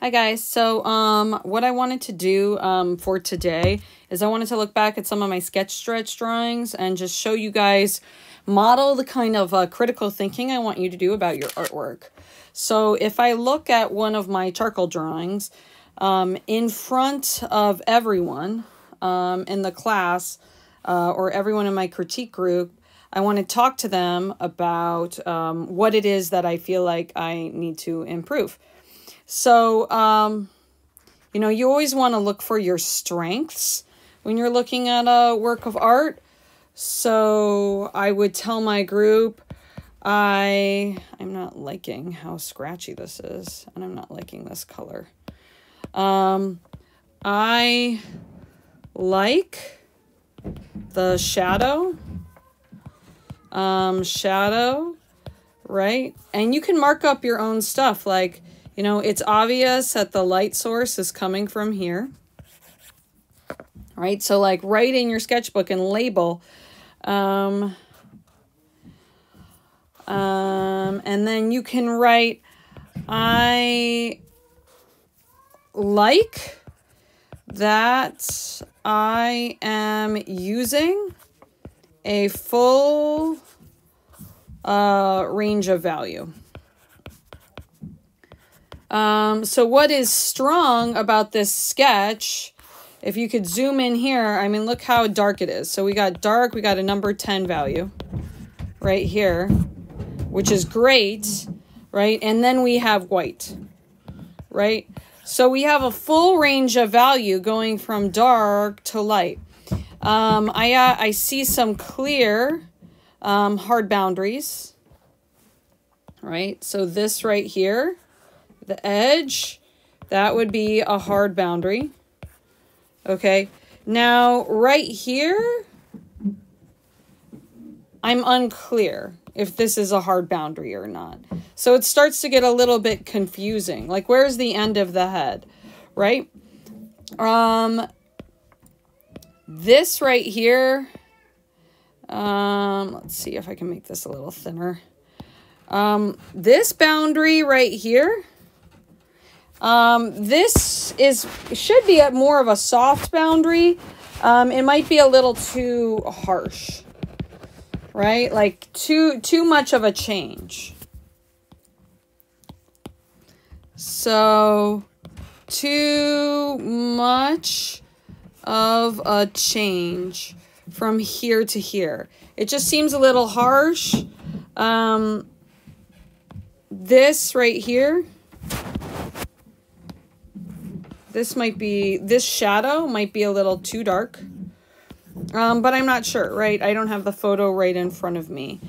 Hi guys. So what I wanted to do for today is I wanted to look back at some of my sketch stretch drawings and just show you guys, model the kind of critical thinking I want you to do about your artwork. So if I look at one of my charcoal drawings in front of everyone in the class or everyone in my critique group, I want to talk to them about what it is that I feel like I need to improve. So, you know, you always want to look for your strengths when you're looking at a work of art. So I would tell my group, I'm not liking how scratchy this is, and I'm not liking this color. I like the shadow, right? And you can mark up your own stuff. Like, you know, it's obvious that the light source is coming from here, right? So like write in your sketchbook and label, and then you can write, I like that I am using a full range of value. So what is strong about this sketch, if you could zoom in here, I mean, look how dark it is. So we got dark, we got a number 10 value right here, which is great, right? And then we have white, right? So we have a full range of value going from dark to light. I see some clear, hard boundaries, right? So this right here, the edge, that would be a hard boundary. Okay. Now, right here, I'm unclear if this is a hard boundary or not. So it starts to get a little bit confusing. Like, where's the end of the head, right? This right here, let's see if I can make this a little thinner. This boundary right here, this should be more of a soft boundary. It might be a little too harsh, right? Like too much of a change. So too much of a change from here to here. It just seems a little harsh. This right here, this shadow might be a little too dark, but I'm not sure, right? I don't have the photo right in front of me.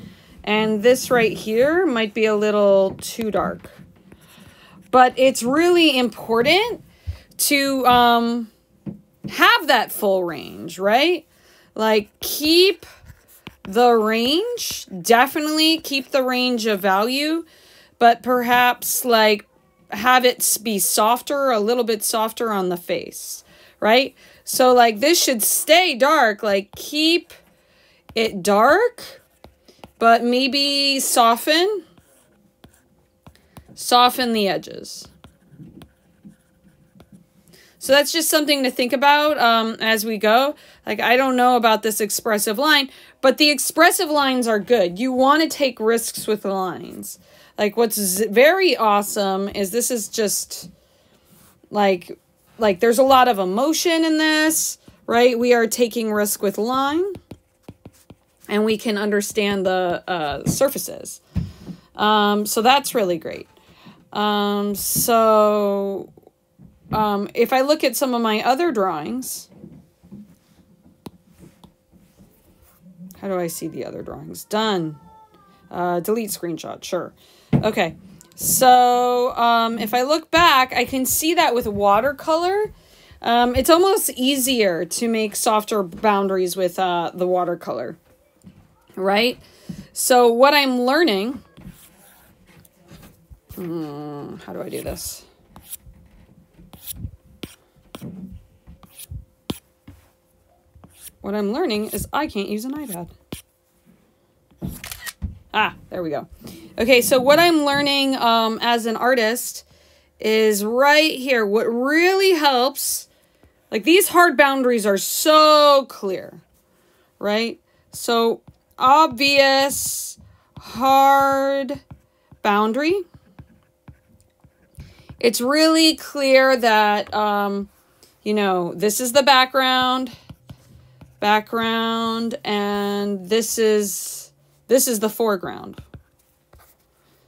And this right here might be a little too dark. But it's really important to have that full range, right? Like, keep the range, definitely keep the range of value, but perhaps like have it be softer, a little bit softer on the face, right? So like this should stay dark, like keep it dark, but maybe soften the edges. So that's just something to think about as we go. Like, I don't know about this expressive line, but the expressive lines are good. You want to take risks with the lines. Like, what's very awesome is this is just like there's a lot of emotion in this, right? We are taking risk with line, and we can understand the surfaces. So that's really great. If I look at some of my other drawings, how do I see the other drawings? Done. Delete screenshot. Sure. Okay. So, if I look back, I can see that with watercolor, it's almost easier to make softer boundaries with, the watercolor, right? So what I'm learning, how do I do this? What I'm learning is I can't use an iPad. Ah, there we go. Okay, so what I'm learning as an artist is right here. What really helps, like these hard boundaries are so clear, right? So obvious hard boundary. It's really clear that, you know, this is the background, and this is the foreground.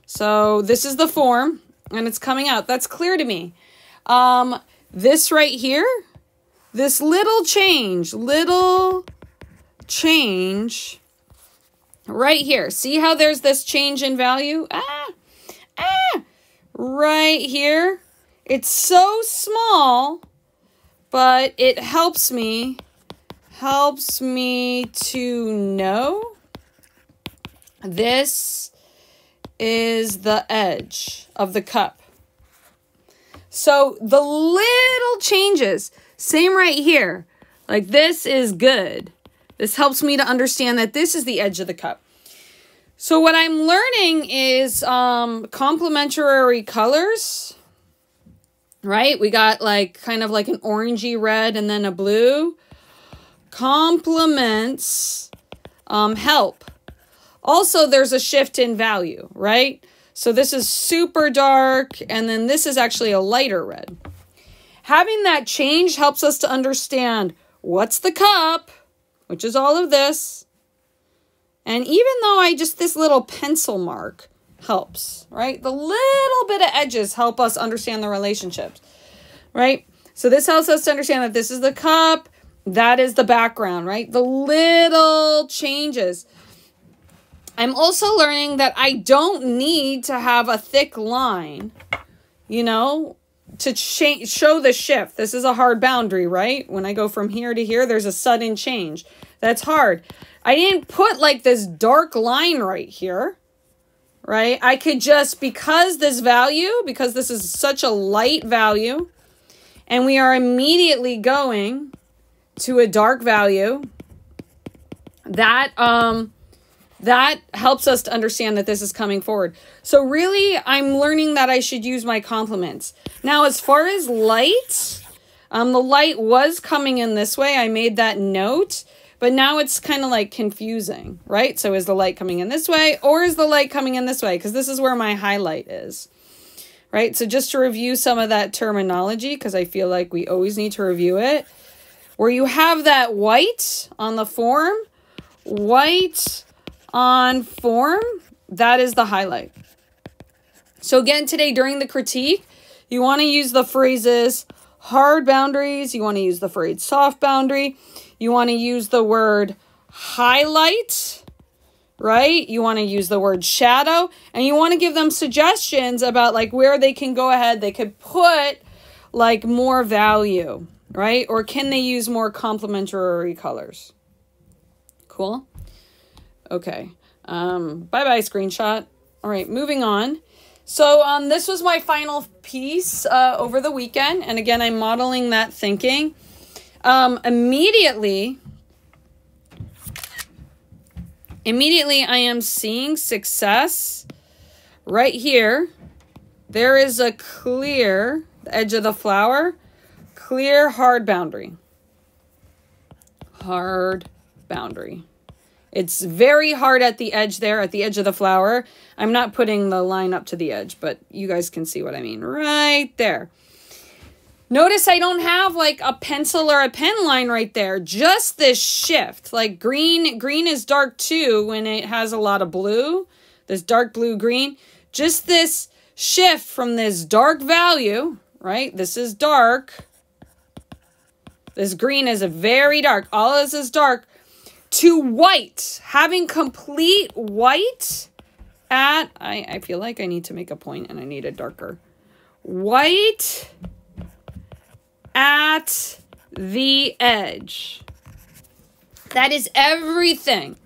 So this is the form, and it's coming out. That's clear to me. This right here, this little change right here. See how there's this change in value? Right here. It's so small, but it helps me to know this is the edge of the cup. So the little changes, same right here. Like this is good. This helps me to understand that this is the edge of the cup. So what I'm learning is complementary colors, right? We got like kind of like an orangey red and then a blue. Complements help. Also, there's a shift in value, right? So this is super dark, and then this is actually a lighter red. Having that change helps us to understand what's the cup, which is all of this. And even though this little pencil mark helps, right? The little bit of edges help us understand the relationships, right? So this helps us to understand that this is the cup, that is the background, right? The little changes. I'm also learning that I don't need to have a thick line, you know, to show the shift. This is a hard boundary, right? When I go from here to here, there's a sudden change. That's hard. I didn't put like this dark line right here, right? I could just, because this is such a light value, and we are immediately going to a dark value, that helps us to understand that this is coming forward. So really, I'm learning that I should use my complements. Now, as far as light, the light was coming in this way. I made that note, but now it's kind of like confusing, right? So is the light coming in this way, or is the light coming in this way? Because this is where my highlight is, right? So just to review some of that terminology, because I feel like we always need to review it. Where you have that white on the form, white on form, that is the highlight. So again, today during the critique, you want to use the phrases hard boundaries. You want to use the phrase soft boundary. You want to use the word highlight, right? You want to use the word shadow, and you want to give them suggestions about like where they can go ahead. They could put like more value, right? Or can they use more complementary colors? Cool. Okay. Bye-bye screenshot. All right, moving on. So this was my final piece over the weekend. And again, I'm modeling that thinking. Immediately I am seeing success right here. There is a clear, the edge of the flower, clear hard boundary. Hard boundary. It's very hard at the edge there, at the edge of the flower. I'm not putting the line up to the edge, but you guys can see what I mean right there. Notice I don't have like a pencil or a pen line right there. Just this shift. Like green is dark too when it has a lot of blue. This dark blue green. Just this shift from this dark value, right? This is dark. This green is very dark. All of this is dark. To white. Having complete white at, I feel like I need to make a point and I need it darker. White at the edge. That is everything.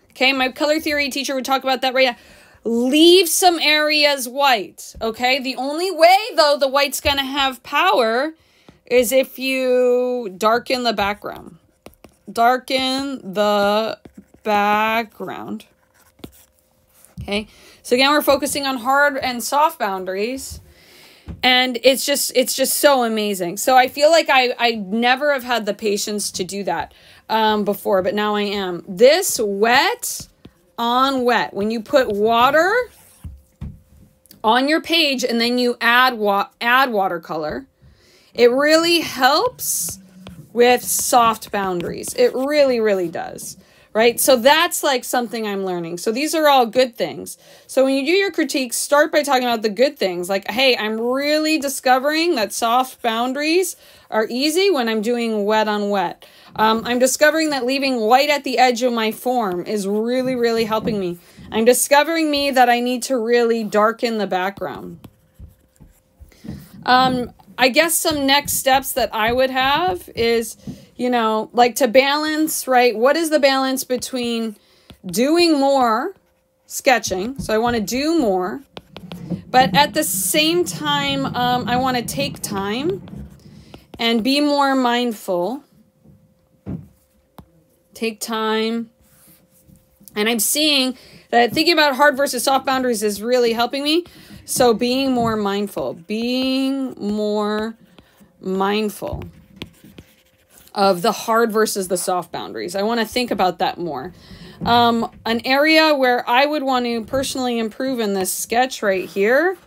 Okay, my color theory teacher would talk about that right now. Leave some areas white. Okay, the only way though the white's gonna have power is if you darken the background. Darken the background. Okay, so again, we're focusing on hard and soft boundaries. And it's just so amazing. So I feel like I never have had the patience to do that before, but now I am. This wet on wet, when you put water on your page and then you add watercolor, it really helps with soft boundaries. It really, really does. Right? So that's like something I'm learning. So these are all good things. So when you do your critiques, start by talking about the good things. Like, hey, I'm really discovering that soft boundaries are easy when I'm doing wet on wet. I'm discovering that leaving white at the edge of my form is really, really helping me. I'm discovering that I need to really darken the background. I guess some next steps that I would have is, you know, like to balance, right? What is the balance between doing more sketching? So I want to do more, but at the same time, I want to take time and be more mindful. Take time. And I'm seeing that thinking about hard versus soft boundaries is really helping me. So being more mindful of the hard versus the soft boundaries. I want to think about that more. An area where I would want to personally improve in this sketch right here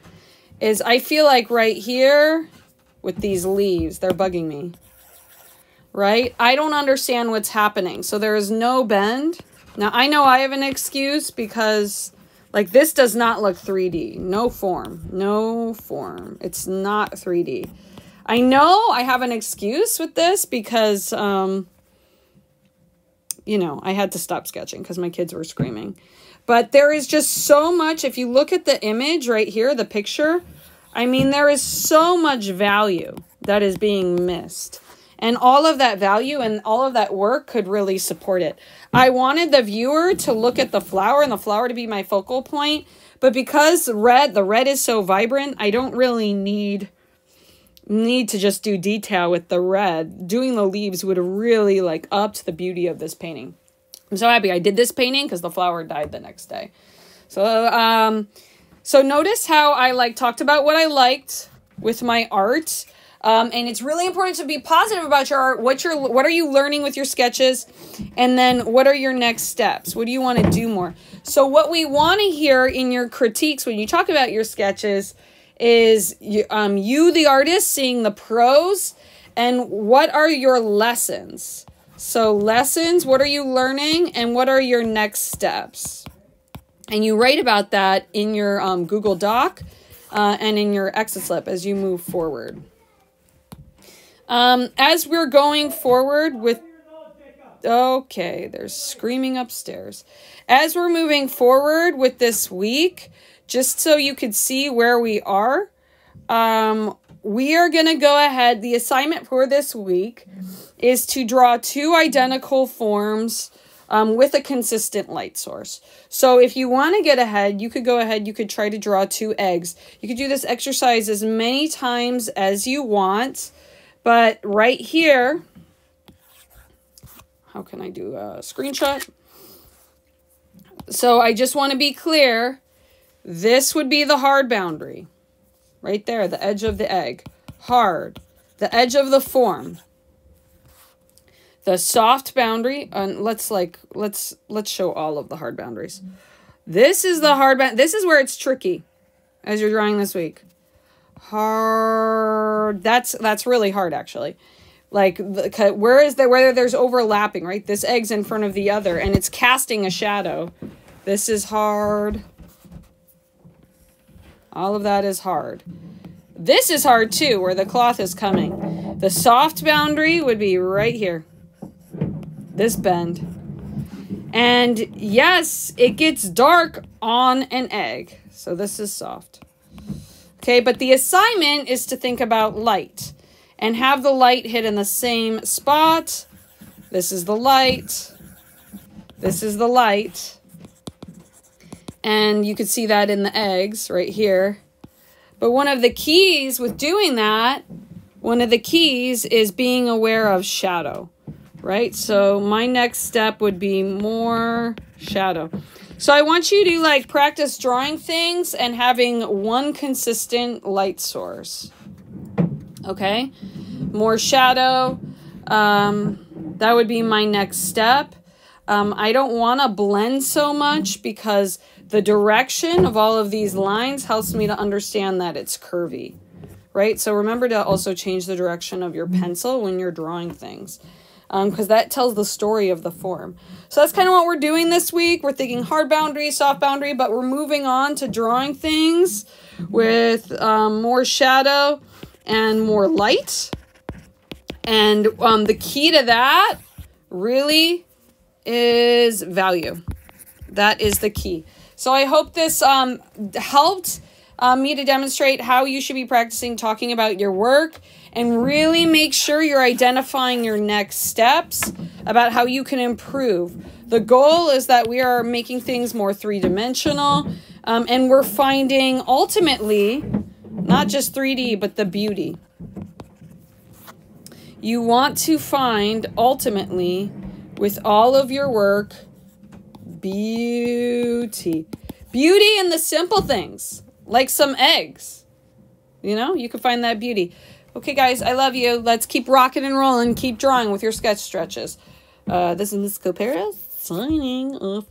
is I feel like right here with these leaves, they're bugging me, right? I don't understand what's happening. So there is no bend. Now I know I have an excuse because like this does not look 3D. No form. It's not 3D. I know I have an excuse with this because, you know, I had to stop sketching because my kids were screaming. But there is just so much, if you look at the image right here, the picture, I mean, there is so much value that is being missed. And all of that value and all of that work could really support it. I wanted the viewer to look at the flower and the flower to be my focal point. But because the red is so vibrant, I don't really need to just do detail with the red. Doing the leaves would have really like upped the beauty of this painting. I'm so happy I did this painting because the flower died the next day. So, so notice how I like talked about what I liked with my art. And it's really important to be positive about your art. What are you learning with your sketches? And then what are your next steps? What do you want to do more? So what we want to hear in your critiques when you talk about your sketches is you, the artist, seeing the pros and what are your lessons. So lessons, what are you learning and what are your next steps? And you write about that in your Google Doc and in your exit slip as you move forward. As we're going forward with, okay, there's screaming upstairs. As we're moving forward with this week, just so you could see where we are going to go ahead. The assignment for this week is to draw 2 identical forms with a consistent light source. So if you want to get ahead, you could go ahead, you could try to draw 2 eggs. You could do this exercise as many times as you want. But right here, how can I do a screenshot? So I just want to be clear. This would be the hard boundary. Right there, the edge of the egg. Hard. The edge of the form. The soft boundary. And let's show all of the hard boundaries. This is the hard boundary. This is where it's tricky as you're drawing this week. Hard. That's really hard, actually. Like, where there's overlapping, right? This egg's in front of the other, and it's casting a shadow. This is hard. All of that is hard. This is hard, too, where the cloth is coming. The soft boundary would be right here. This bend. And, yes, it gets dark on an egg. So this is soft. Okay, but the assignment is to think about light and have the light hit in the same spot. This is the light. This is the light. And you can see that in the eggs right here. But one of the keys with doing that, is being aware of shadow, right? So my next step would be more shadow. So I want you to like practice drawing things and having one consistent light source. Okay? More shadow. That would be my next step. I don't want to blend so much because the direction of all of these lines helps me to understand that it's curvy, right? So remember to also change the direction of your pencil when you're drawing things, because that tells the story of the form. So that's kind of what we're doing this week. We're thinking hard boundary, soft boundary, but we're moving on to drawing things with more shadow and more light. And the key to that really is value. That is the key. So I hope this helped me to demonstrate how you should be practicing talking about your work, and really make sure you're identifying your next steps about how you can improve. The goal is that we are making things more three-dimensional, and we're finding ultimately not just 3D, but the beauty. You want to find ultimately with all of your work beauty. Beauty in the simple things, like some eggs. You know, you can find that beauty. Okay, guys, I love you. Let's keep rocking and rolling. Keep drawing with your sketch stretches. This is Miss Copera signing off.